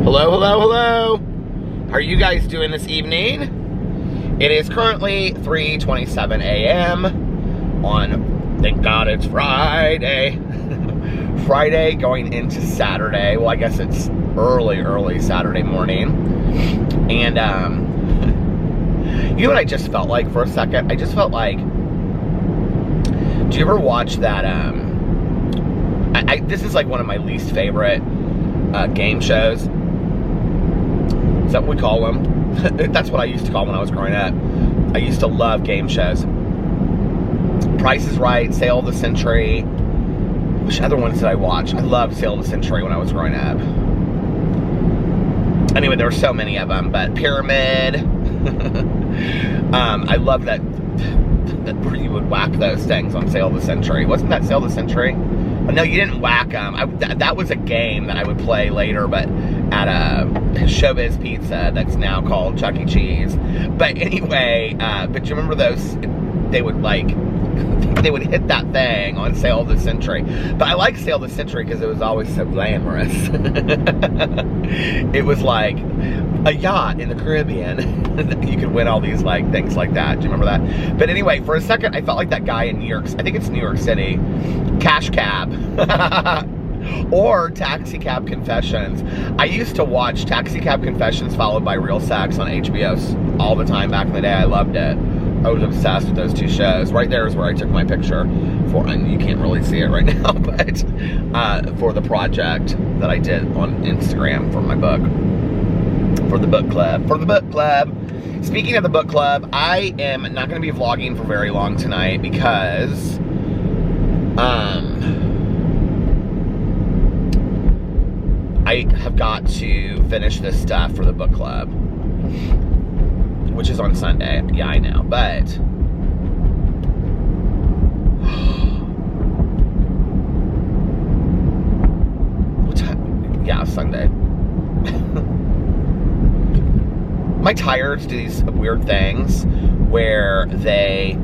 Hello, hello, hello. How are you guys doing this evening? It is currently 3:27 a.m. on, thank God it's Friday. Friday going into Saturday. Well, I guess it's early Saturday morning. And, you know what I just felt like for a second? I just felt like, do you ever watch that, this is like one of my least favorite game shows. Is that what we call them? That's what I used to call when I was growing up. I used to love game shows. Price is Right, Sale of the Century. Which other ones did I watch? I loved Sale of the Century when I was growing up. Anyway, there were so many of them, but Pyramid. I love that where you would whack those things on Sale of the Century. Wasn't that Sale of the Century? No, you didn't whack them. That was a game that I would play later, but at a Showbiz Pizza that's now called Chuck E. Cheese. But anyway, but you remember those? They would hit that thing on Sale of the Century. But I like Sale of the Century because it was always so glamorous. It was like a yacht in the Caribbean. You could win all these like things like that. Do you remember that? But anyway, for a second, I felt like that guy in New York. I think it's New York City. Cash Cab. Or Taxi Cab Confessions. I used to watch Taxi Cab Confessions followed by Real Sex on HBO all the time back in the day. I loved it. I was obsessed with those two shows. Right there is where I took my picture for, and you can't really see it right now, but for the project that I did on Instagram for my book. For the book club. Speaking of the book club, I am not going to be vlogging for very long tonight because I have got to finish this stuff for the book club, which is on Sunday. Yeah, I know, but what time? Yeah, Sunday. My tires do these weird things where they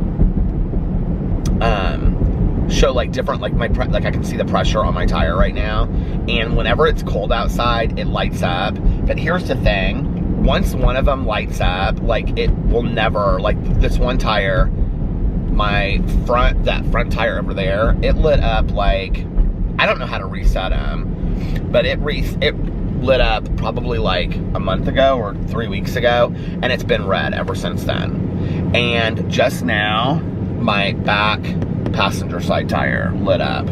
show like different, like like I can see the pressure on my tire right now, and whenever it's cold outside it lights up. But here's the thing, once one of them lights up, like it will never, like this one tire, my front tire over there, it lit up like, I don't know how to reset them, but it lit up probably like a month ago or 3 weeks ago, and it's been red ever since then. And just now my back passenger side tire lit up,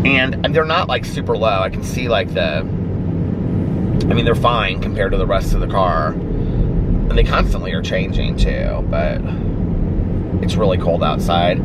and they're not like super low. I can see like they're fine compared to the rest of the car, and they constantly are changing too, but it's really cold outside.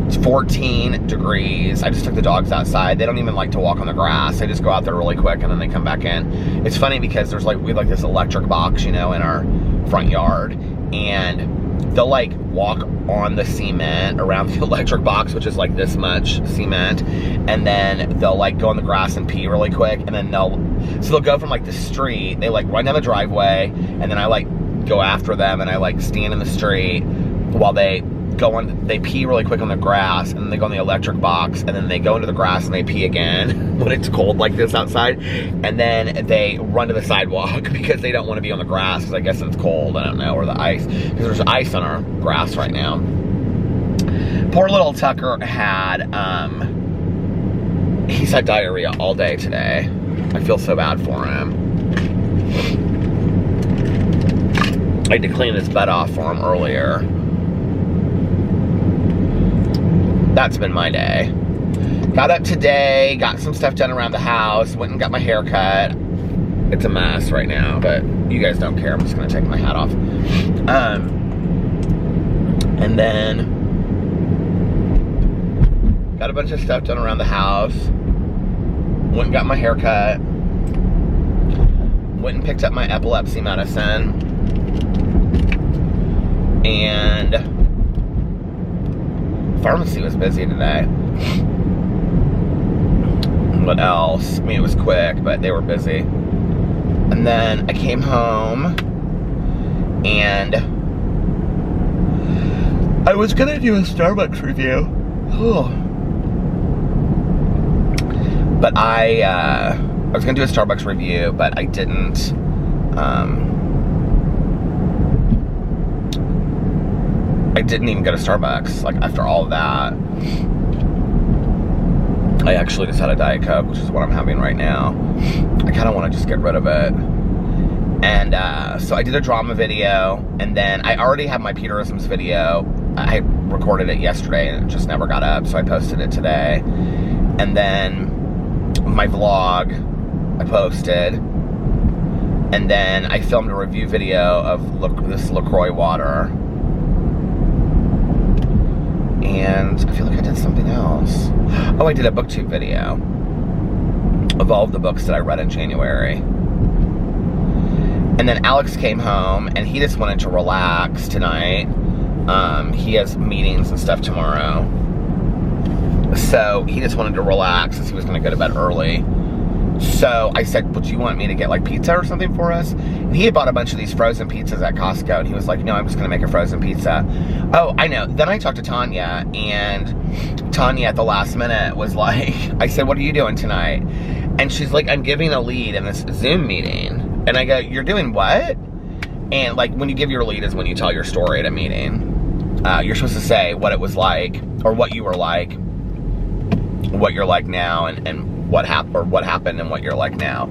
It's 14 degrees. I just took the dogs outside. They don't even like to walk on the grass. They just go out there really quick and then they come back in. It's funny because there's like, we have like this electric box, you know, in our front yard, and they'll like walk on the cement around the electric box, which is like this much cement, and then they'll like go on the grass and pee really quick, and then they'll go from like the street, they like run down the driveway, and then I like go after them and I like stand in the street while they pee really quick on the grass, and then they go on the electric box, and then they go into the grass and they pee again when it's cold like this outside, and then they run to the sidewalk because they don't want to be on the grass because I guess it's cold, I don't know, or the ice, because there's ice on our grass right now. Poor little Tucker he's had diarrhea all day today. I feel so bad for him. I had to clean his butt off for him earlier. That's been my day. Got up today, got some stuff done around the house, went and got my hair cut. It's a mess right now, but you guys don't care. I'm just gonna take my hat off. And then got a bunch of stuff done around the house. Went and got my hair cut. Went and picked up my epilepsy medicine. And pharmacy was busy today. What else? I mean, it was quick, but they were busy. And then I came home and I was gonna do a Starbucks review. But I I was gonna do a Starbucks review, but I didn't. I didn't even go to Starbucks, like, after all of that. I actually just had a Diet Coke, which is what I'm having right now. I kind of want to just get rid of it. And so I did a drama video, and then I already have my Peterisms video. I recorded it yesterday, and it just never got up, so I posted it today. And then my vlog, I posted. And then I filmed a review video of this LaCroix water. And I feel like I did something else. Oh, I did a booktube video of all of the books that I read in January. And then Alex came home, and he just wanted to relax tonight. He has meetings and stuff tomorrow. So he just wanted to relax since he was going to go to bed early. So I said, well, do you want me to get like pizza or something for us? And he had bought a bunch of these frozen pizzas at Costco, and he was like, no, I'm just gonna make a frozen pizza. Oh, I know. Then I talked to Tanya, and Tanya at the last minute was like, I said, what are you doing tonight? And she's like, I'm giving a lead in this Zoom meeting. And I go, you're doing what? And like, when you give your lead is when you tell your story at a meeting. You're supposed to say what it was like, or what you were like, what you're like now, and what happened and what you're like now.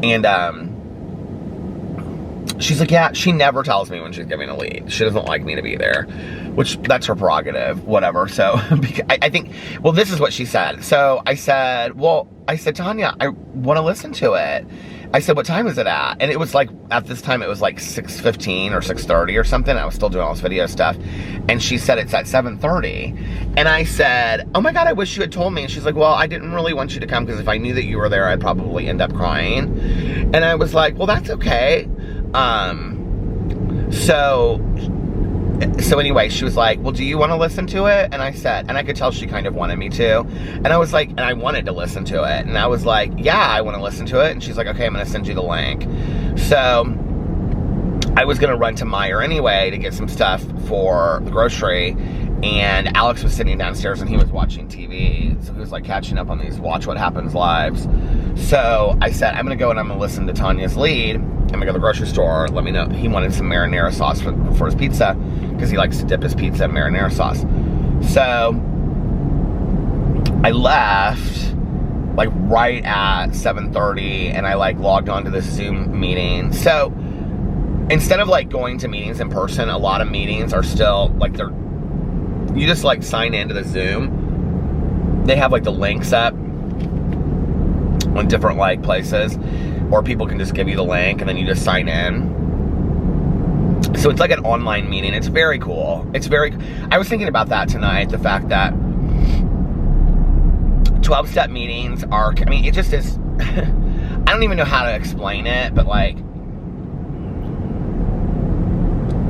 And she's like, yeah, she never tells me when she's giving a lead. She doesn't like me to be there, which that's her prerogative, whatever. So I think, well, this is what she said. So I said, Tanya, I want to listen to it. I said, what time is it at? And it was like, at this time, it was like 6:15 or 6:30 or something. I was still doing all this video stuff. And she said, it's at 7:30. And I said, oh my God, I wish you had told me. And she's like, well, I didn't really want you to come because if I knew that you were there, I'd probably end up crying. And I was like, well, that's okay. So anyway, she was like, well, do you want to listen to it? And I said, and I could tell she kind of wanted me to. And I was like, and I wanted to listen to it. And I was like, yeah, I want to listen to it. And she's like, okay, I'm going to send you the link. So I was going to run to Meijer anyway to get some stuff for the grocery. And Alex was sitting downstairs and he was watching TV. So he was like catching up on these Watch What Happens lives. So I said, I'm going to go and I'm going to listen to Tanya's lead. I'm gonna go to the grocery store. Let me know. He wanted some marinara sauce for his pizza because he likes to dip his pizza in marinara sauce. So I left like right at 7:30 and I like logged onto this Zoom meeting. So instead of like going to meetings in person, a lot of meetings are still like you just like sign into the Zoom. They have like the links up on different like places. Or people can just give you the link and then you just sign in. So it's like an online meeting. It's very cool. I was thinking about that tonight, the fact that 12-step meetings are, I mean, it just is, I don't even know how to explain it, but like,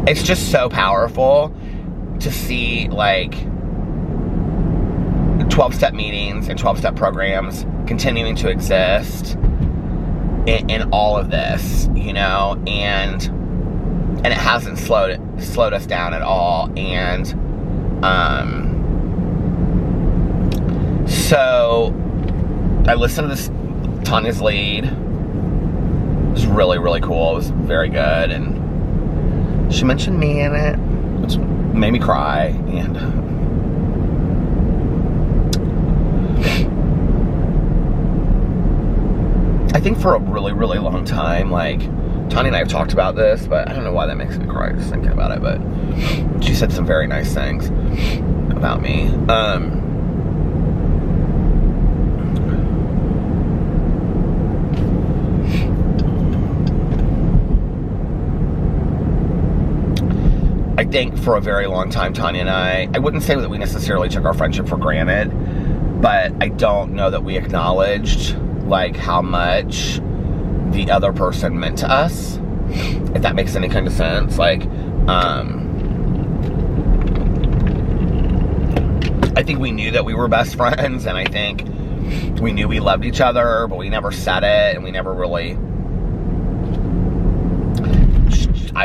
it's just so powerful to see like 12-step meetings and 12-step programs continuing to exist in all of this, you know, and it hasn't slowed us down at all. And so I listened to this Tanya's lead. It was really, really cool. It was very good, and she mentioned me in it, which made me cry. And I think for a really, really long time, like, Tanya and I have talked about this, but I don't know why that makes me cry just thinking about it, but she said some very nice things about me. I think for a very long time, Tanya and I wouldn't say that we necessarily took our friendship for granted, but I don't know that we acknowledged like how much the other person meant to us, if that makes any kind of sense. Like, I think we knew that we were best friends, and I think we knew we loved each other, but we never said it, and we never really,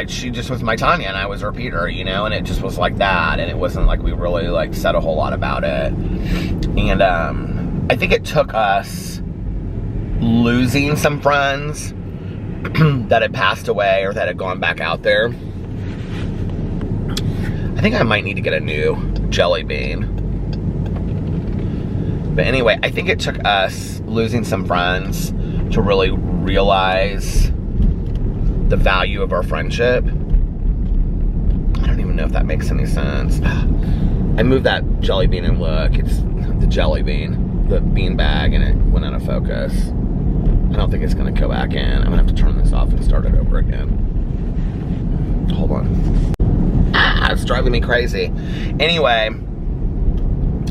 she just was my Tanya, and I was her Peter, you know, and it just was like that, and it wasn't like we really, like, said a whole lot about it. And, I think it took us losing some friends that had passed away or that had gone back out there. I think I might need to get a new jelly bean. But anyway, I think it took us losing some friends to really realize the value of our friendship. I don't even know if that makes any sense. I moved that jelly bean and look, it's the jelly bean, the bean bag, and it went out of focus. I don't think it's gonna go back in. I'm gonna have to turn this off and start it over again. Hold on. It's driving me crazy. Anyway,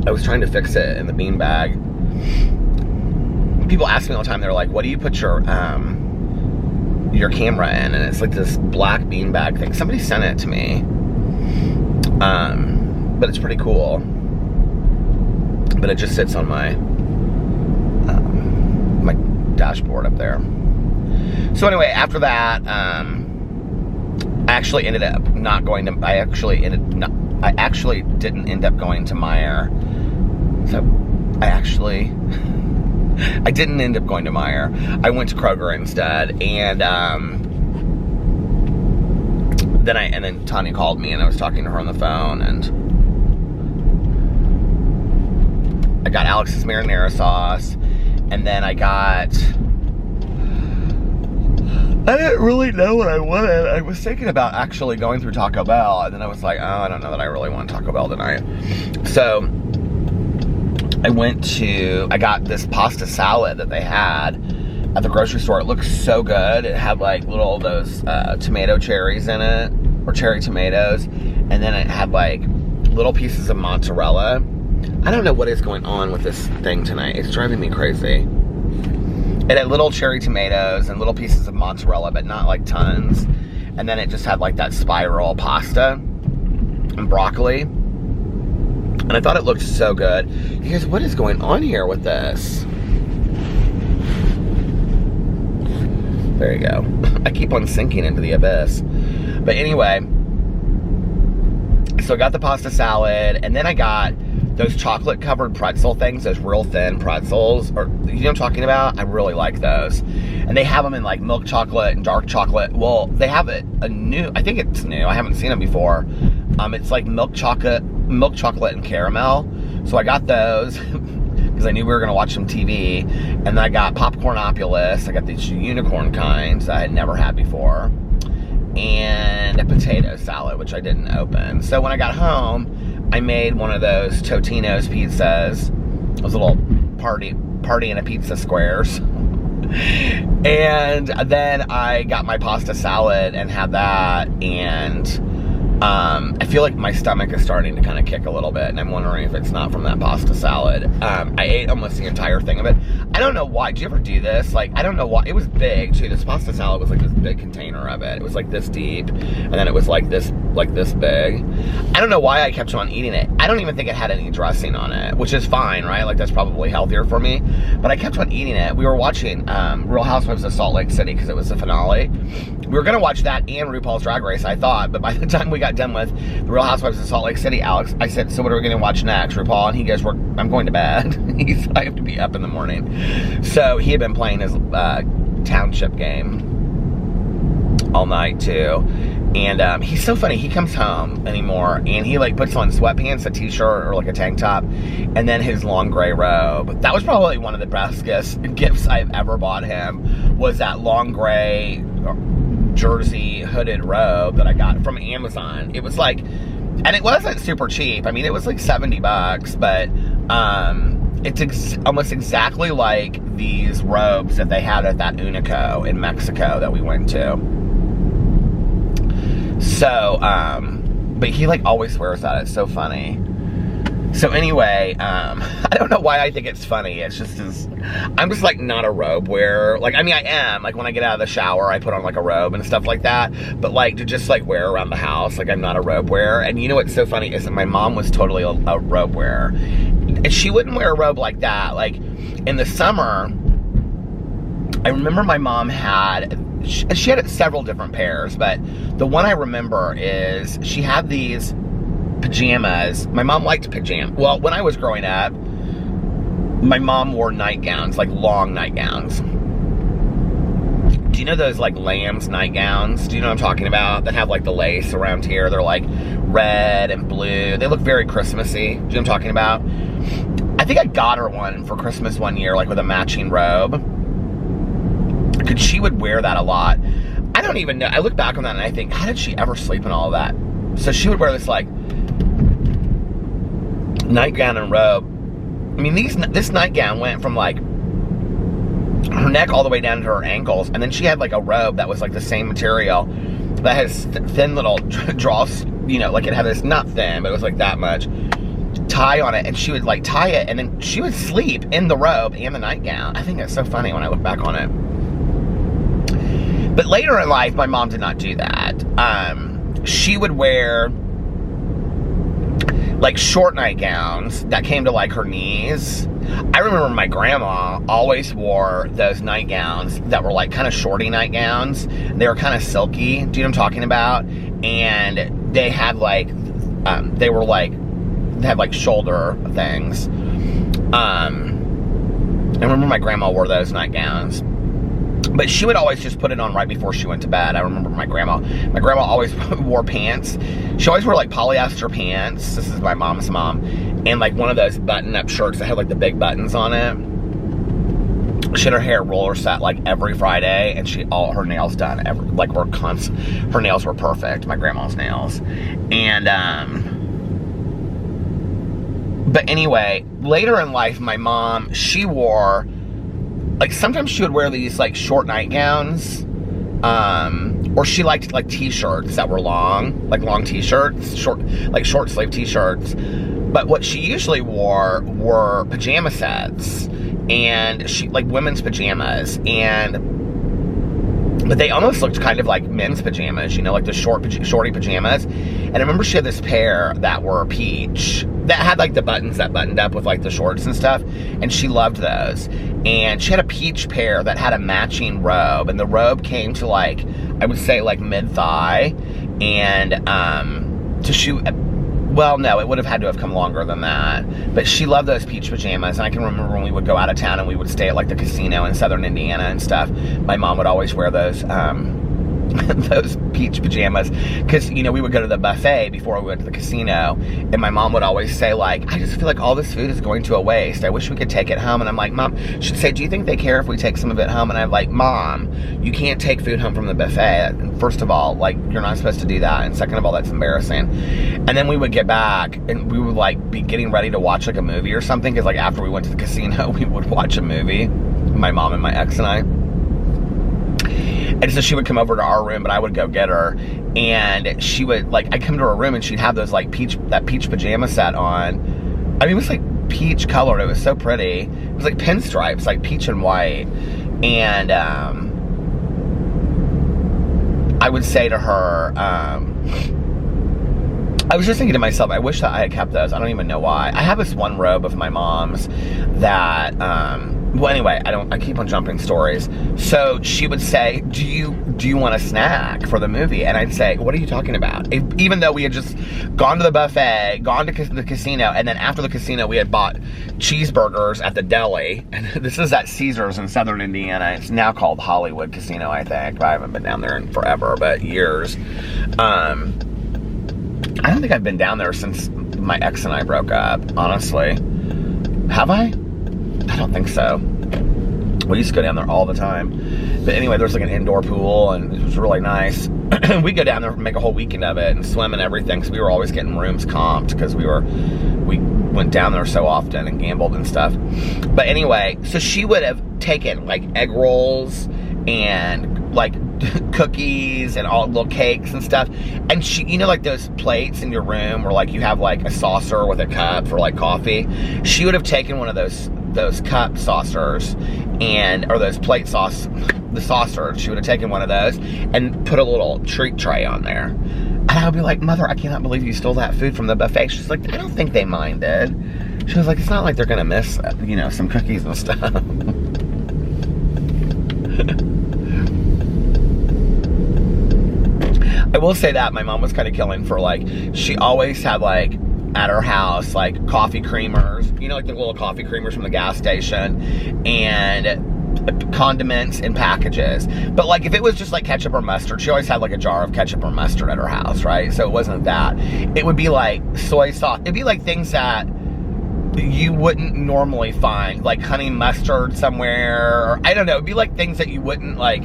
I was trying to fix it in the bean bag. People ask me all the time, they're like, what do you put your camera in? And it's like this black bean bag thing. Somebody sent it to me. But it's pretty cool. But it just sits on my my dashboard up there. So anyway, after that, I actually ended up not going to. I actually didn't end up going to Meijer. So I didn't end up going to Meijer. I went to Kroger instead, and then Tanya called me, and I was talking to her on the phone, and I got Alex's marinara sauce, and then I didn't really know what I wanted. I was thinking about actually going through Taco Bell, and then I was like, oh, I don't know that I really want Taco Bell tonight. So I got this pasta salad that they had at the grocery store. It looked so good. It had like little of those tomato cherries in it, or cherry tomatoes, and then it had like little pieces of mozzarella. I don't know what is going on with this thing tonight. It's driving me crazy. It had little cherry tomatoes and little pieces of mozzarella, but not like tons. And then it just had like that spiral pasta and broccoli. And I thought it looked so good. You guys, what is going on here with this? There you go. I keep on sinking into the abyss. But anyway, so I got the pasta salad, and then I got those chocolate covered pretzel things, those real thin pretzels, or you know what I'm talking about? I really like those. And they have them in like milk chocolate and dark chocolate. Well, they have I think it's new, I haven't seen them before. It's like milk chocolate and caramel. So I got those because I knew we were gonna watch some TV. And then I got Popcornopulous. I got these unicorn kinds that I had never had before. And a potato salad, which I didn't open. So when I got home, I made one of those Totino's pizzas, those little party in a pizza squares. And then I got my pasta salad and had that, and I feel like my stomach is starting to kind of kick a little bit, and I'm wondering if it's not from that pasta salad. I ate almost the entire thing of it. I don't know why. Did you ever do this? Like, I don't know why. It was big, too. This pasta salad was like this big container of it. It was like this deep, and then it was like this big. I don't know why I kept on eating it. I don't even think it had any dressing on it, which is fine, right? Like, that's probably healthier for me. But I kept on eating it. We were watching Real Housewives of Salt Lake City because it was the finale. We were going to watch that and RuPaul's Drag Race, I thought. But by the time we got done with the Real Housewives of Salt Lake City, Alex, I said, so what are we going to watch next, RuPaul? And he goes, I'm going to bed. I have to be up in the morning. So he had been playing his township game all night, too. And he's so funny. He comes home anymore, and he like puts on sweatpants, a t-shirt, or like a tank top, and then his long gray robe. That was probably one of the best gifts I've ever bought him, was that long gray jersey hooded robe that I got from Amazon. It was like, and it wasn't super cheap. I mean, it was like $70, but it's almost exactly like these robes that they had at that Unico in Mexico that we went to. So, but he like always wears that. It's so funny. So anyway, I don't know why I think it's funny. It's just, I'm just like not a robe wearer. Like, I mean, I am. Like when I get out of the shower, I put on like a robe and stuff like that. But like to just like wear around the house, like I'm not a robe wearer. And you know what's so funny is that my mom was totally a robe wearer. And she wouldn't wear a robe like that. Like in the summer, I remember my mom she had several different pairs, but the one I remember is she had these pajamas. My mom liked pajamas. Well, when I was growing up, my mom wore nightgowns, like long nightgowns. know those like lamb's nightgowns? Do you know what I'm talking about? That have like the lace around here. They're like red and blue. They look very Christmassy. Do you know what I'm talking about? I think I got her one for Christmas one year, like with a matching robe. Because she would wear that a lot. I don't even know. I look back on that and I think, how did she ever sleep in all of that? So she would wear this like nightgown and robe. I mean, this nightgown went from like her neck all the way down to her ankles, and then she had like a robe that was like the same material that has thin little draws, you know, like it had this, not thin, but it was like that much tie on it, and she would like tie it, and then she would sleep in the robe and the nightgown. I think it's so funny when I look back on it. But later in life, my mom did not do that. She would wear like short nightgowns that came to like her knees. I remember my grandma always wore those nightgowns that were like kind of shorty nightgowns. They were kind of silky. Do you know what I'm talking about? And they had like, they had like shoulder things. I remember my grandma wore those nightgowns. But she would always just put it on right before she went to bed. I remember my grandma always wore pants. She always wore like polyester pants. This is my mom's mom. And like one of those button-up shirts that had like the big buttons on it. She had her hair roller set like every Friday, and her nails done her nails were perfect, my grandma's nails. And but anyway, later in life, my mom, she wore, like, sometimes she would wear these, like, short nightgowns, or she liked, like, t-shirts that were long, like, long t-shirts, short sleeve t-shirts, but what she usually wore were pajama sets, and like, women's pajamas, but they almost looked kind of like men's pajamas, you know, like the shorty pajamas. And I remember she had this pair that were peach, that had like the buttons that buttoned up with like the shorts and stuff, and she loved those. And she had a peach pair that had a matching robe, and the robe came to like, I would say like mid-thigh, and to shoot, well, no, it would have had to have come longer than that. But she loved those peach pajamas, and I can remember when we would go out of town and we would stay at like the casino in southern Indiana and stuff, my mom would always wear those those peach pajamas, because, you know, we would go to the buffet before we went to the casino, and my mom would always say, like, I just feel like all this food is going to a waste. I wish we could take it home. And I'm like, Mom, she'd say, do you think they care if we take some of it home? And I'm like, Mom, you can't take food home from the buffet. First of all, like, you're not supposed to do that, and second of all, that's embarrassing. And then we would get back, and we would, like, be getting ready to watch, like, a movie or something, because, like, after we went to the casino, we would watch a movie, my mom and my ex and I. And so she would come over to our room, but I would go get her, and she would, like, I'd come to her room, and she'd have those, like, peach pajama set on. I mean, it was, like, peach colored. It was so pretty. It was, like, pinstripes, like, peach and white. And, I would say to her, I was just thinking to myself, I wish that I had kept those. I don't even know why. I have this one robe of my mom's that, well, anyway, I keep on jumping stories. So she would say, do you want a snack for the movie? And I'd say, what are you talking about? Even though we had just gone to the buffet, gone to the casino, and then after the casino, we had bought cheeseburgers at the deli. And this is at Caesars in southern Indiana. It's now called Hollywood Casino, I think. I haven't been down there in forever, but years. I don't think I've been down there since my ex and I broke up, honestly. Have I? I don't think so. We used to go down there all the time. But anyway, there's like an indoor pool, and it was really nice. We go down there and make a whole weekend of it and swim and everything, because we were always getting rooms comped, because we went down there so often and gambled and stuff. But anyway, so she would have taken like egg rolls and like cookies and all little cakes and stuff, and she, you know, like those plates in your room where like you have like a saucer with a cup for like coffee, she would have taken one of those cup saucers, or those plate the saucer, she would have taken one of those and put a little treat tray on there. And I would be like, Mother, I cannot believe you stole that food from the buffet. She's like, I don't think they minded. She was like, it's not like they're gonna miss, you know, some cookies and stuff. I will say that my mom was kind of killing for, like, she always had, like, at her house, like, coffee creamers, you know, like the little coffee creamers from the gas station, and condiments in packages. But like if it was just like ketchup or mustard, she always had like a jar of ketchup or mustard at her house, right? So it wasn't that. It would be like soy sauce. It'd be like things that you wouldn't normally find, like honey mustard somewhere, or I don't know, it'd be like things that you wouldn't like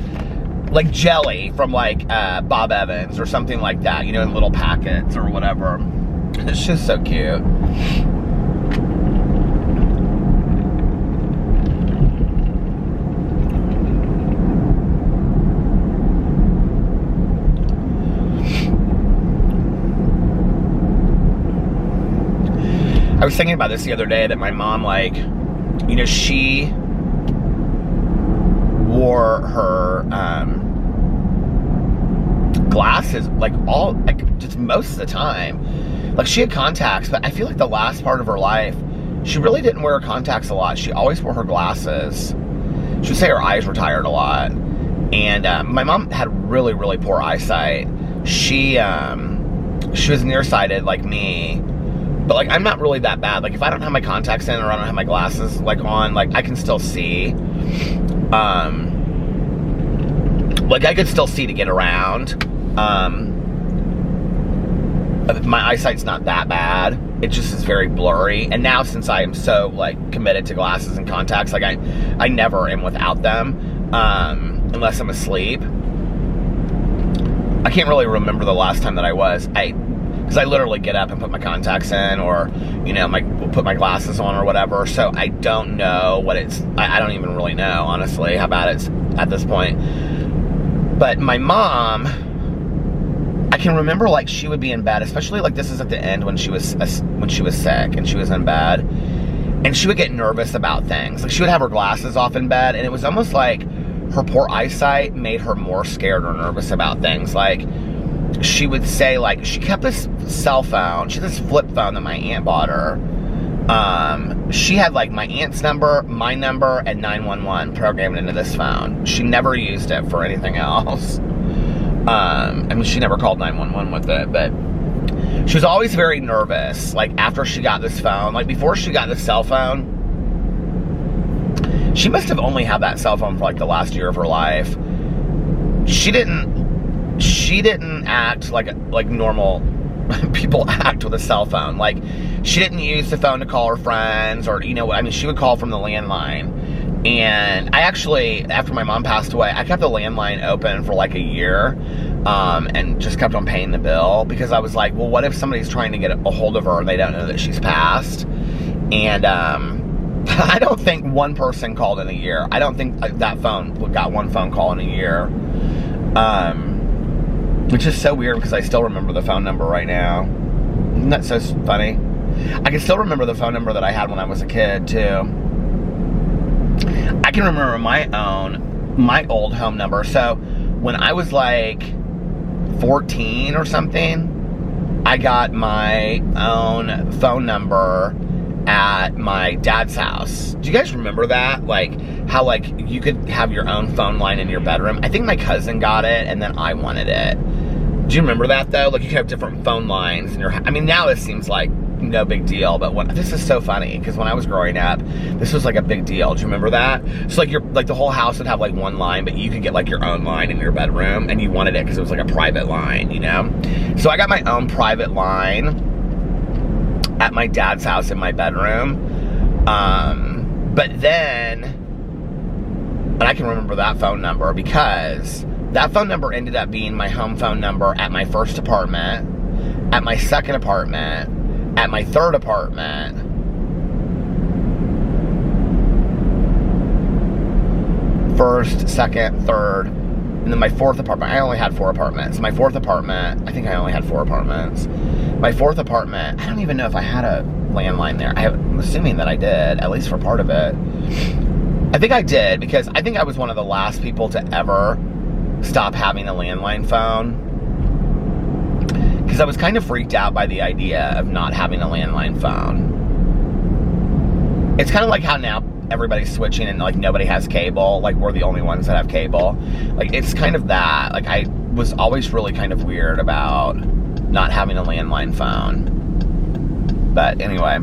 jelly from like Bob Evans or something like that, you know, in little packets or whatever. It's just so cute. I was thinking about this the other day, that my mom, like, you know, she wore her glasses like just most of the time. Like she had contacts, but I feel like the last part of her life, she really didn't wear her contacts a lot. She always wore her glasses. She would say her eyes were tired a lot. And my mom had really, really poor eyesight. She was nearsighted like me. But like I'm not really that bad. Like if I don't have my contacts in or I don't have my glasses like on, like I can still see. Like I could still see to get around. My eyesight's not that bad. It just is very blurry. And now since I am so like committed to glasses and contacts, like I never am without them, unless I'm asleep. I can't really remember the last time that I was. Because I literally get up and put my contacts in, or, you know, put my glasses on or whatever. So I don't know what I don't even really know, honestly, how bad it's at this point. But my mom, I can remember like she would be in bed, especially like this is at the end when she was sick and she was in bed, and she would get nervous about things. Like she would have her glasses off in bed, and it was almost like her poor eyesight made her more scared or nervous about things. Like she would say, like, she kept this cell phone. She had this flip phone that my aunt bought her. She had, like, my aunt's number, my number, and 911 programmed into this phone. She never used it for anything else. I mean, she never called 911 with it, but she was always very nervous, like, after she got this phone. Like, before she got this cell phone, she must have only had that cell phone for, like, the last year of her life. She didn't act like normal people act with a cell phone. Like, she didn't use the phone to call her friends, or, you know, I mean, she would call from the landline. And I actually, after my mom passed away, I kept the landline open for like a year, and just kept on paying the bill, because I was like, well, what if somebody's trying to get a hold of her and they don't know that she's passed? And I don't think one person called in a year. I don't think that phone got one phone call in a year. Which is so weird, because I still remember the phone number right now. Isn't that so funny? I can still remember the phone number that I had when I was a kid, too. I can remember my old home number. So, when I was like 14 or something, I got my own phone number at my dad's house. Do you guys remember that? Like, how, like, you could have your own phone line in your bedroom? I think my cousin got it, and then I wanted it. Do you remember that, though? Like, you could have different phone lines in your... I mean, now this seems like no big deal, but this is so funny, because when I was growing up, this was like a big deal. Do you remember that? So, like, the whole house would have, like, one line, but you could get, like, your own line in your bedroom, and you wanted it because it was, like, a private line, you know? So, I got my own private line at my dad's house in my bedroom. But then, and I can remember that phone number, because that phone number ended up being my home phone number at my first apartment, at my second apartment, at my third apartment, first, second, third, and then my fourth apartment. I only had 4 apartments. My fourth apartment, I think I only had 4 apartments. My fourth apartment, I don't even know if I had a landline there. I'm assuming that I did, at least for part of it. I think I did, because I think I was one of the last people to ever stop having a landline phone, because I was kind of freaked out by the idea of not having a landline phone. It's kind of like how now everybody's switching and like nobody has cable, like we're the only ones that have cable. Like, it's kind of that. Like, I was always really kind of weird about not having a landline phone. But anyway,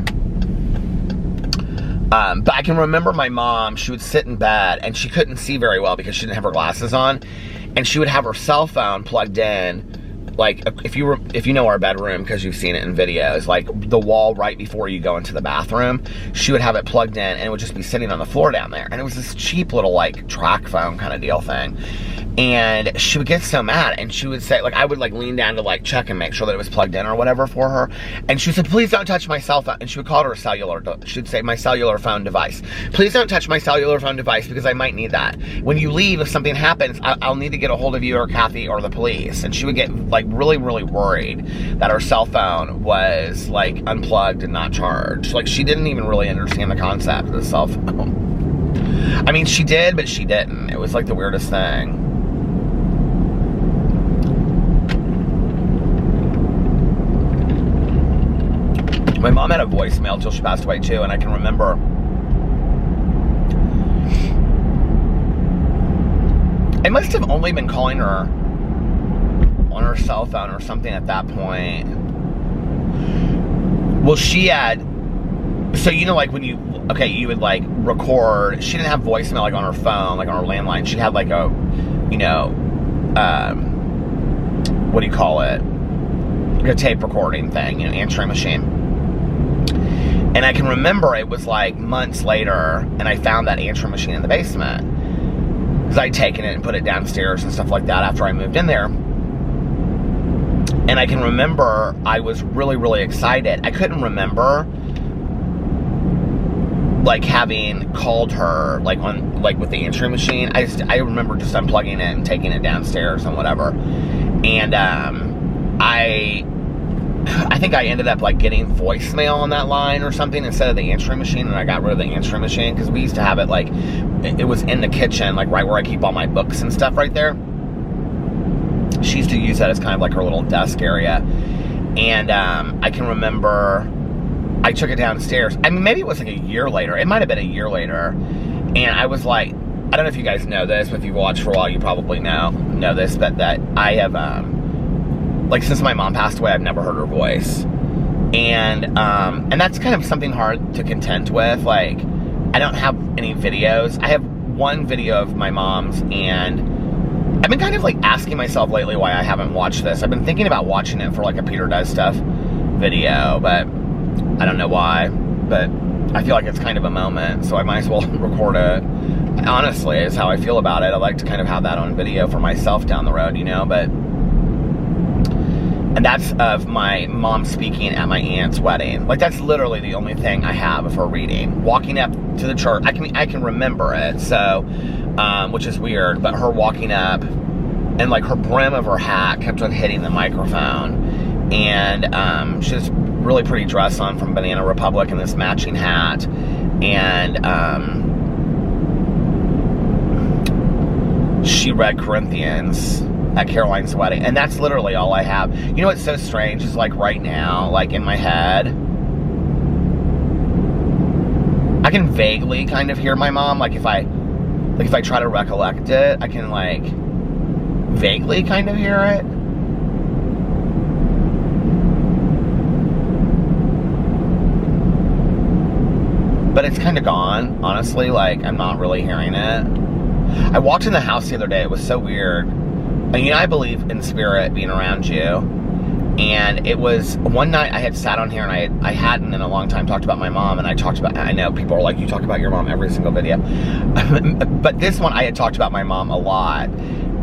But I can remember my mom, she would sit in bed and she couldn't see very well because she didn't have her glasses on. And she would have her cell phone plugged in. Like, if you know our bedroom, because you've seen it in videos, like the wall right before you go into the bathroom, she would have it plugged in and it would just be sitting on the floor down there. And it was this cheap little like track phone kind of deal thing. And she would get so mad and she would say, like, I would like lean down to like check and make sure that it was plugged in or whatever for her. And she would say, please don't touch my cell phone. And she would call it her cellular, she'd say my cellular phone device. Please don't touch my cellular phone device because I might need that. When you leave, if something happens, I'll need to get a hold of you or Kathy or the police. And she would get like really, really worried that her cell phone was like unplugged and not charged. Like she didn't even really understand the concept of the cell phone. I mean, she did, but she didn't. It was like the weirdest thing. My mom had a voicemail until she passed away too, and I can remember I must have only been calling her on her cell phone or something at that point. Well, she had, so you know, like when you would like record, she didn't have voicemail like on her phone, like on her landline. She had like a, you know, what do you call it? Like a tape recording thing, you know, answering machine. And I can remember it was like months later, and I found that answering machine in the basement. Because I'd taken it and put it downstairs and stuff like that after I moved in there. And I can remember I was really, really excited. I couldn't remember like having called her like on like with the answering machine. I remember just unplugging it and taking it downstairs and whatever. And I think I ended up like getting voicemail on that line or something instead of the answering machine, and I got rid of the answering machine because we used to have it like, it was in the kitchen, like right where I keep all my books and stuff right there. She used to use that as kind of like her little desk area. And I can remember I took it downstairs. I mean, maybe it was like a year later. It might have been a year later. And I was like, I don't know if you guys know this, but if you've watched for a while, you probably know this, but that I have, like since my mom passed away, I've never heard her voice. And that's kind of something hard to contend with. Like, I don't have any videos. I have one video of my mom's, and I've been kind of like asking myself lately why I haven't watched this. I've been thinking about watching it for like a Peter Does Stuff video, but I don't know why. But I feel like it's kind of a moment, so I might as well record it. Honestly, is how I feel about it. I like to kind of have that on video for myself down the road, you know, but... And that's of my mom speaking at my aunt's wedding. Like, that's literally the only thing I have of her reading. Walking up to the church, I can remember it, so, which is weird, but her walking up, and like her brim of her hat kept on hitting the microphone, and she has really pretty dress on from Banana Republic and this matching hat, and she read Corinthians at Caroline's wedding, and that's literally all I have. You know what's so strange is like right now, like in my head, I can vaguely kind of hear my mom. Like if I try to recollect it, I can like vaguely kind of hear it. But it's kind of gone, honestly. Like, I'm not really hearing it. I walked in the house the other day. It was so weird. I mean, I believe in spirit being around you, and it was one night I had sat on here and I hadn't in a long time talked about my mom, and I talked about, I know people are like, you talk about your mom every single video, but this one I had talked about my mom a lot,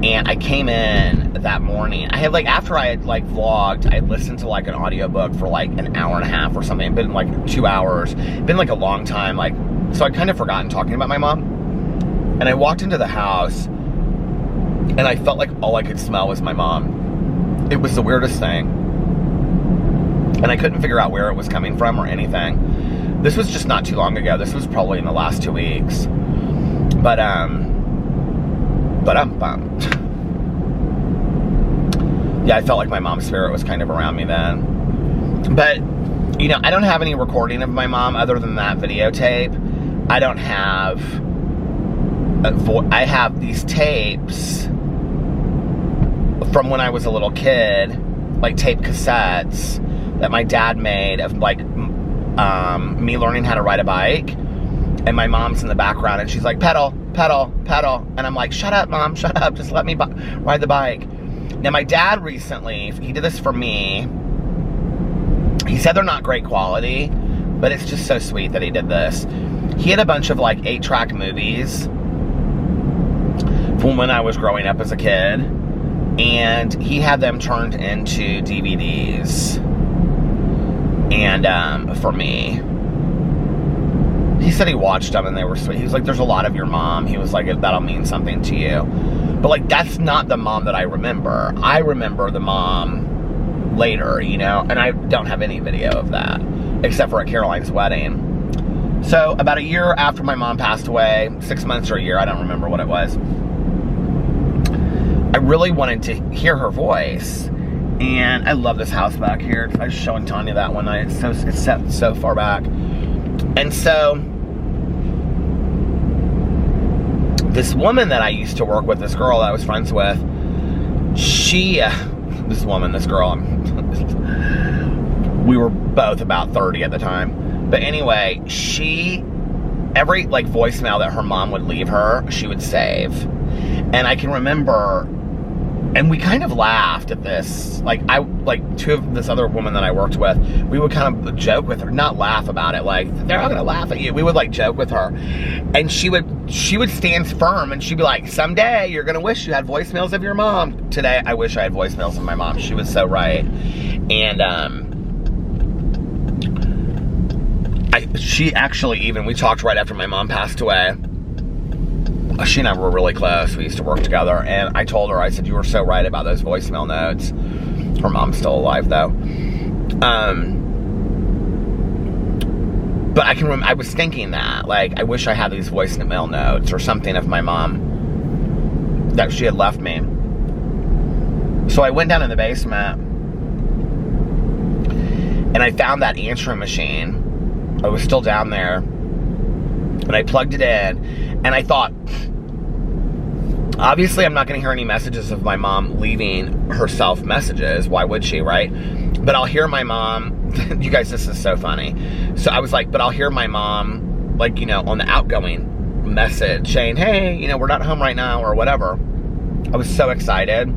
and I came in that morning, I had like, after I had like vlogged, I had listened to like an audiobook for like an hour and a half or something. It'd been like 2 hours, it'd been like a long time, like, so I'd kind of forgotten talking about my mom, and I walked into the house, and I felt like all I could smell was my mom. It was the weirdest thing. And I couldn't figure out where it was coming from or anything. This was just not too long ago. This was probably in the last 2 weeks. But I'm bummed. Yeah, I felt like my mom's spirit was kind of around me then. But, you know, I don't have any recording of my mom other than that videotape. I don't have... I have these tapes from when I was a little kid, like tape cassettes that my dad made of like me learning how to ride a bike, And my mom's in the background, and she's like, pedal, pedal, pedal. And I'm like, shut up, Mom, shut up. Just let me ride the bike. Now, my dad recently, he did this for me. He said they're not great quality, but it's just so sweet that he did this. He had a bunch of, like, 8-track movies from when I was growing up as a kid. And he had them turned into DVDs. And, for me. He said he watched them and they were sweet. He was like, there's a lot of your mom. He was like, that'll mean something to you. But, like, that's not the mom that I remember. I remember the mom later, you know? And I don't have any video of that, except for at Caroline's wedding. So, about a year after my mom passed away, 6 months or a year, I don't remember what it was, I really wanted to hear her voice. And I love this house back here. I was showing Tanya that one night. It's set so far back. And so, this woman that I used to work with, this girl that I was friends with, this girl, we were both about 30 at the time. But anyway, every, like, voicemail that her mom would leave her, she would save. And I can remember, and we kind of laughed at this. Two of this other woman that I worked with, we would kind of joke with her, not laugh about it, like, they're not gonna laugh at you. We would, like, joke with her. And she would stand firm, and she'd be like, someday you're gonna wish you had voicemails of your mom. Today, I wish I had voicemails of my mom. She was so right. And, she actually even, we talked right after my mom passed away. She and I were really close. We used to work together. And I told her, I said, you were so right about those voicemail notes. Her mom's still alive, though. But I was thinking that, like, I wish I had these voicemail notes or something of my mom that she had left me. So I went down in the basement and I found that answering machine. I was still down there. And I plugged it in, and I thought, obviously I'm not going to hear any messages of my mom leaving herself messages. Why would she, right? But I'll hear my mom, you guys, this is so funny. So I was like, but I'll hear my mom, like, you know, on the outgoing message saying, hey, you know, we're not home right now, or whatever. I was so excited.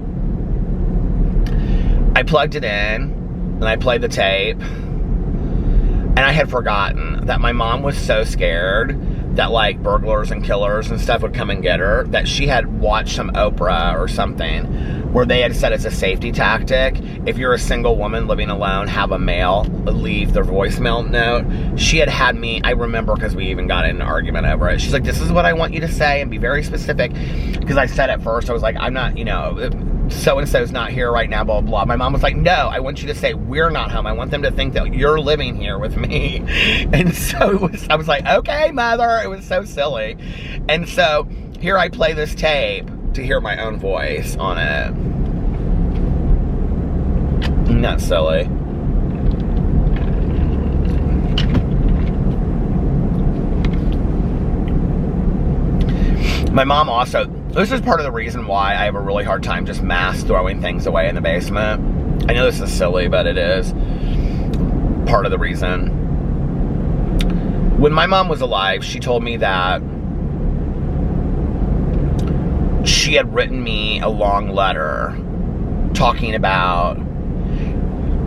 I plugged it in, and I played the tape, and I had forgotten that my mom was so scared that, like, burglars and killers and stuff would come and get her, that she had watched some Oprah or something where they had said it's a safety tactic. If you're a single woman living alone, have a male leave their voicemail note. She had me, I remember, because we even got in an argument over it. She's like, this is what I want you to say, and be very specific. Because I said at first, I was like, I'm not, you know, so-and-so's not here right now, blah, blah. My mom was like, no, I want you to say, we're not home. I want them to think that you're living here with me. And so I was like, okay, mother. It was so silly. And so here I play this tape to hear my own voice on it. Not silly. My mom also, this is part of the reason why I have a really hard time just mass throwing things away in the basement. I know this is silly, but it is part of the reason. When my mom was alive, she told me that she had written me a long letter talking about,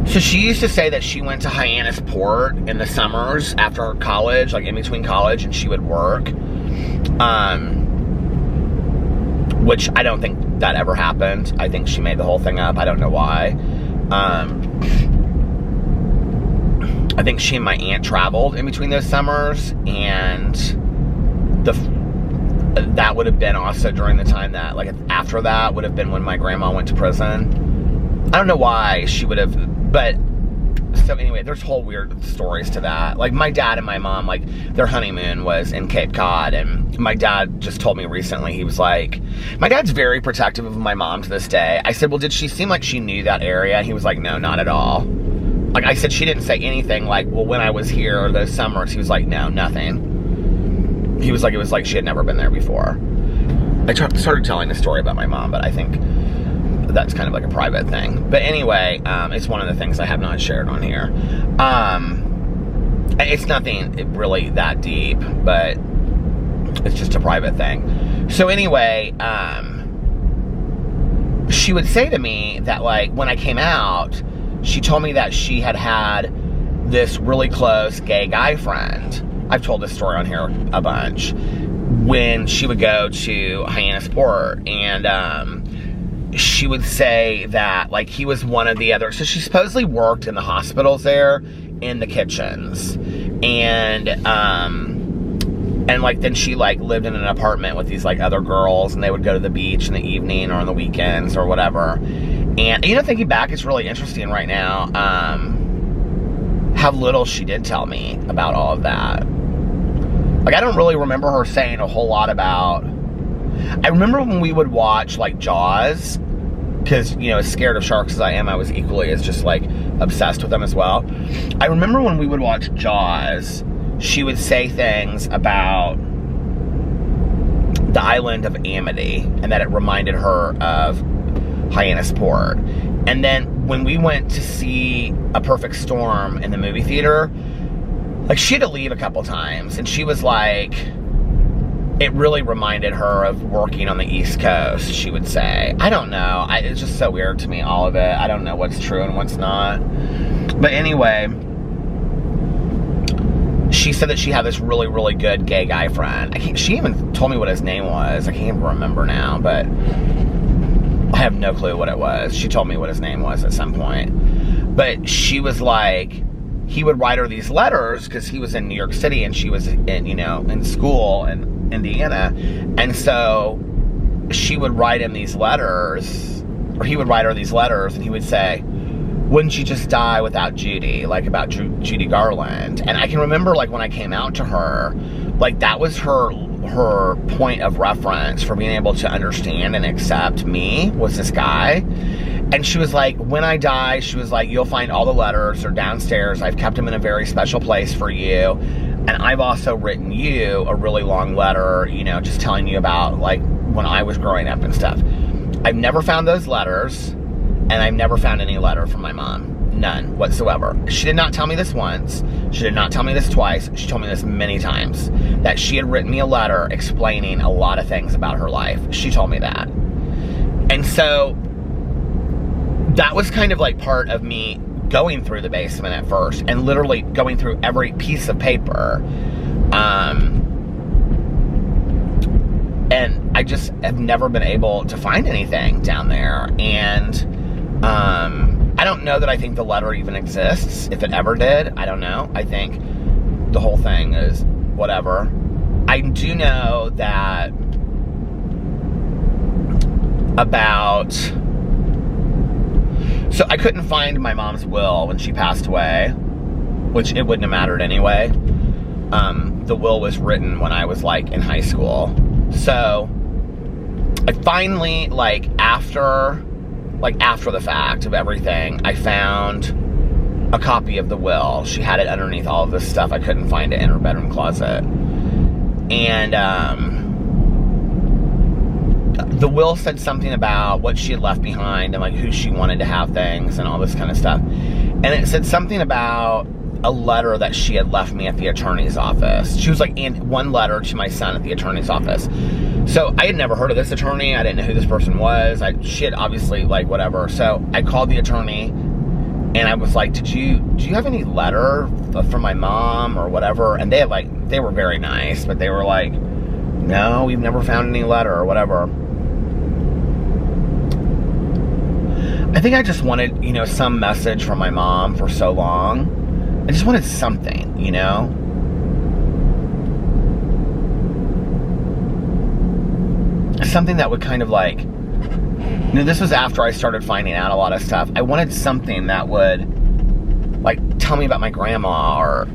so she used to say that she went to Hyannis Port in the summers after college, like in between college, and she would work. Which I don't think that ever happened. I think she made the whole thing up. I don't know why. I think she and my aunt traveled in between those summers, and that would have been also during the time that, like, after that would have been when my grandma went to prison. I don't know why she would have, but so anyway, there's whole weird stories to that. Like, my dad and my mom, like, their honeymoon was in Cape Cod, and my dad just told me recently, he was like, my dad's very protective of my mom to this day. I said, well, did she seem like she knew that area? And he was like, no, not at all. Like, I said, she didn't say anything like, well, when I was here or those summers. He was like, no, nothing. He was like, it was like she had never been there before. I started telling a story about my mom, but I think that's kind of like a private thing. But anyway, it's one of the things I have not shared on here. It's nothing really that deep, but It's just a private thing. So anyway, she would say to me that, like, when I came out, she told me that she had this really close gay guy friend. I've told this story on here a bunch. When she would go to Hyannisport, and she would say that, like, he was one of the other, so she supposedly worked in the hospitals there, in the kitchens, and like, then she, like, lived in an apartment with these, like, other girls, and they would go to the beach in the evening or on the weekends or whatever. And, you know, thinking back, it's really interesting right now, how little she did tell me about all of that. Like, I don't really remember her saying a whole lot about... I remember when we would watch, like, Jaws, because, you know, as scared of sharks as I am, I was equally as just, like, obsessed with them as well. I remember when we would watch Jaws, she would say things about the island of Amity, and that it reminded her of Hyannisport. And then when we went to see A Perfect Storm in the movie theater, like, she had to leave a couple times, and she was like, it really reminded her of working on the East Coast, she would say. I don't know. It's just so weird to me, all of it. I don't know what's true and what's not. But anyway, she said that she had this really, really good gay guy friend. She even told me what his name was. I can't even remember now, but I have no clue what it was. She told me what his name was at some point. But she was like, he would write her these letters because he was in New York City and she was in, you know, in school in Indiana. And so she would write him these letters, or he would write her these letters, and he would say, wouldn't you just die without Judy? Like, about Judy Garland. And I can remember, like, when I came out to her, like, that was her point of reference for being able to understand and accept me, was this guy. And she was like, when I die, she was like, you'll find all the letters. They're downstairs. I've kept them in a very special place for you. And I've also written you a really long letter, you know, just telling you about, like, when I was growing up and stuff. I've never found those letters, and I've never found any letter from my mom. None whatsoever. She did not tell me this once. She did not tell me this twice. She told me this many times, that she had written me a letter explaining a lot of things about her life. She told me that. And so that was kind of like part of me going through the basement at first, and literally going through every piece of paper. And I just have never been able to find anything down there. And I don't know that I think the letter even exists. If it ever did, I don't know. I think the whole thing is whatever. I do know that about... So I couldn't find my mom's will when she passed away, which it wouldn't have mattered anyway. The will was written when I was, like, in high school. So I finally, like, after the fact of everything, I found a copy of the will. She had it underneath all of this stuff. I couldn't find it in her bedroom closet. And the will said something about what she had left behind and, like, who she wanted to have things and all this kind of stuff. And it said something about a letter that she had left me at the attorney's office. She was like, in one letter to my son at the attorney's office. So I had never heard of this attorney. I didn't know who this person was. She had obviously, like, whatever. So I called the attorney and I was like, do you have any letter from my mom or whatever? And they were very nice, but they were like, no, we've never found any letter or whatever. I think I just wanted, you know, some message from my mom for so long. I just wanted something, you know? Something that would kind of, like, you know, this was after I started finding out a lot of stuff. I wanted something that would, like, tell me about my grandma,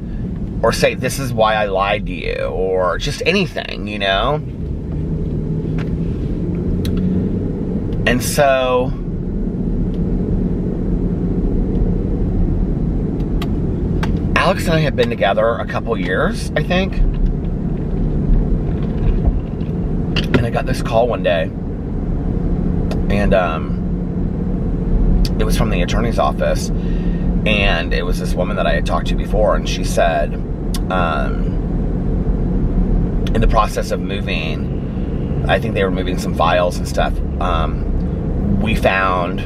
or say, this is why I lied to you, or just anything, you know? And so Alex and I had been together a couple years, I think. And I got this call one day. And it was from the attorney's office. And it was this woman that I had talked to before. And she said, in the process of moving, I think they were moving some files and stuff, we found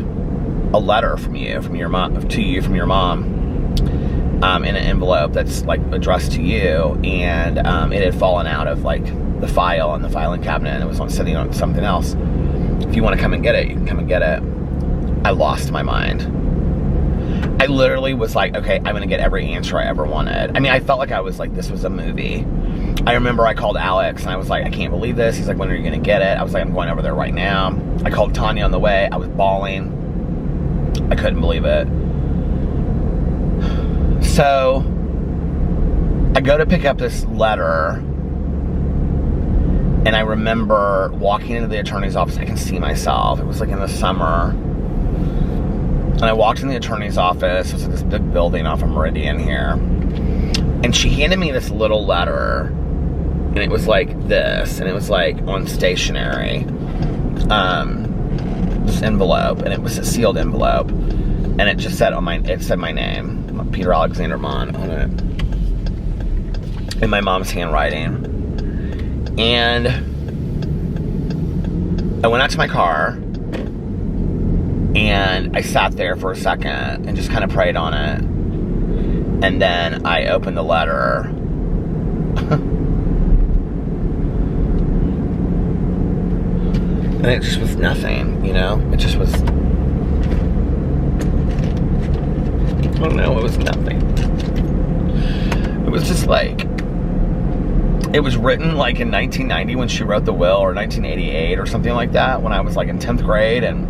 a letter from your mom, from your mom, in an envelope that's like addressed to you, and it had fallen out of like the file in the filing cabinet, and it was sitting on something else. If you want to come and get it, you can come and get it. I lost my mind. I literally was like, okay, I'm gonna get every answer I ever wanted. I mean, I felt like I was like, this was a movie. I remember I called Alex and I was like, I can't believe this. He's like, when are you gonna get it? I was like, I'm going over there right now. I called Tanya on the way. I was bawling. I couldn't believe it. So I go to pick up this letter, and I remember walking into the attorney's office. I can see myself. It was like in the summer. And I walked in the attorney's office. It was like this big building off of Meridian here. And she handed me this little letter. And it was like this. And it was like on stationery. This envelope. And it was a sealed envelope. And it just said it said my name. Peter Alexander Monn on it. In my mom's handwriting. And I went out to my car. And I sat there for a second and just kind of prayed on it. And then I opened the letter. And it just was nothing, you know? It just was... I don't know, it was nothing. It was just like... It was written like in 1990 when she wrote the will, or 1988 or something like that, when I was like in 10th grade, and...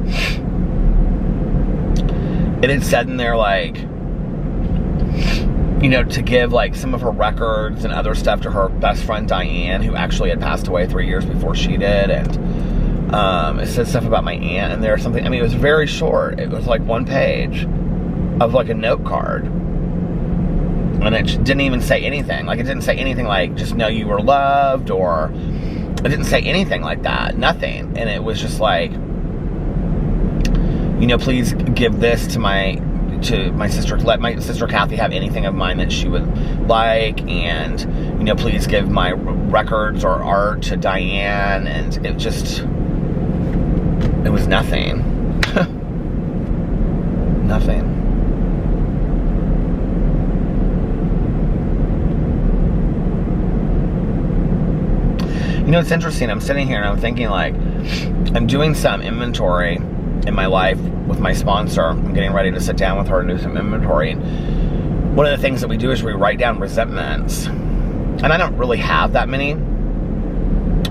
It had said in there, like, you know, to give, like, some of her records and other stuff to her best friend, Diane, who actually had passed away 3 years before she did. And it said stuff about my aunt in there or something. I mean, it was very short. It was, like, 1 page of, like, a note card. And it didn't even say anything. Like, it didn't say anything like, just know you were loved, or... It didn't say anything like that. Nothing. And it was just like... You know, please give this to my sister. Let my sister Kathy have anything of mine that she would like, and you know, please give my records or art to Diane. And it was nothing. Nothing. You know, it's interesting. I'm sitting here and I'm thinking, like, I'm doing some inventory in my life with my sponsor. I'm getting ready to sit down with her and do some inventory. And one of the things that we do is we write down resentments. And I don't really have that many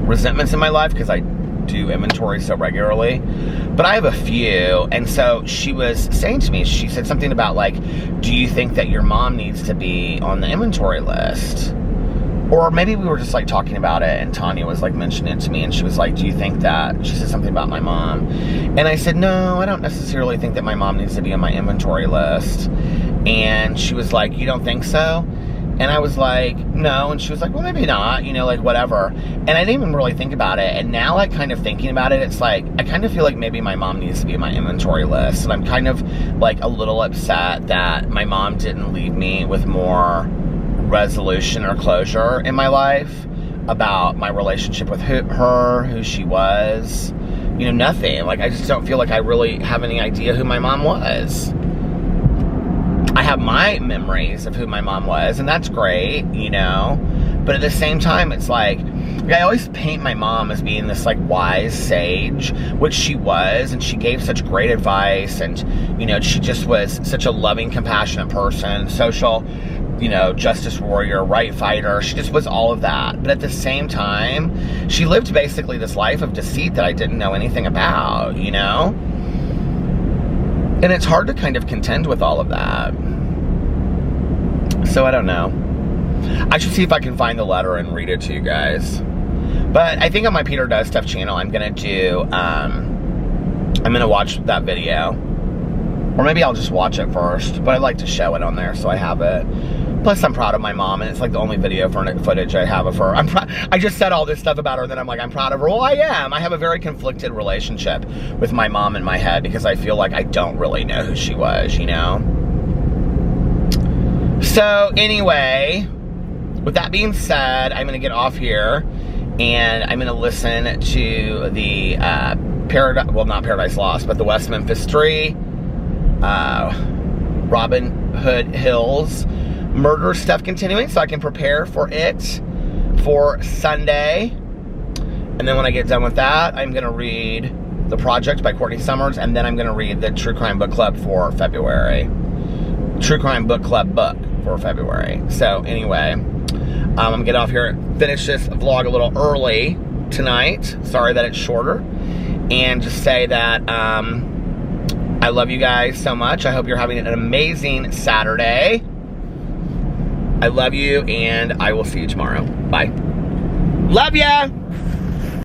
resentments in my life because I do inventory so regularly. But I have a few. And so she was saying to me, she said something about, like, do you think that your mom needs to be on the inventory list? Or maybe we were just, like, talking about it, and Tanya was, like, mentioning it to me, and she was like, do you think that... She said something about my mom. And I said, no, I don't necessarily think that my mom needs to be on my inventory list. And she was like, you don't think so? And I was like, no. And she was like, well, maybe not, you know, like, whatever. And I didn't even really think about it. And now, like, kind of thinking about it, it's like, I kind of feel like maybe my mom needs to be on my inventory list. And I'm kind of, like, a little upset that my mom didn't leave me with more... resolution or closure in my life about my relationship with her, who she was, you know, nothing. Like, I just don't feel like I really have any idea who my mom was. I have my memories of who my mom was, and that's great, you know, but at the same time, it's like, I always paint my mom as being this, like, wise sage, which she was, and she gave such great advice, and, you know, she just was such a loving, compassionate person, social, you know, justice warrior, right fighter. She just was all of that. But at the same time, she lived basically this life of deceit that I didn't know anything about, you know? And it's hard to kind of contend with all of that. So I don't know. I should see if I can find the letter and read it to you guys. But I think on my Peter Does Stuff channel, I'm going to do, I'm going to watch that video. Or maybe I'll just watch it first. But I'd like to show it on there so I have it. Plus, I'm proud of my mom, and it's like the only video footage I have of her. I just said all this stuff about her, and then I'm like, I'm proud of her. Well, I am. I have a very conflicted relationship with my mom in my head because I feel like I don't really know who she was, you know? So, anyway, with that being said, I'm going to get off here and I'm going to listen to the not Paradise Lost, but the West Memphis 3, Robin Hood Hills murder stuff continuing, so I can prepare for it for Sunday. And then when I get done with that, I'm going to read The Project by Courtney Summers, and then I'm going to read the True Crime Book Club for February. True Crime Book Club book for February. So anyway, I'm going to get off here and finish this vlog a little early tonight. Sorry that it's shorter. And just say that I love you guys so much. I hope you're having an amazing Saturday. I love you, and I will see you tomorrow. Bye. Love ya!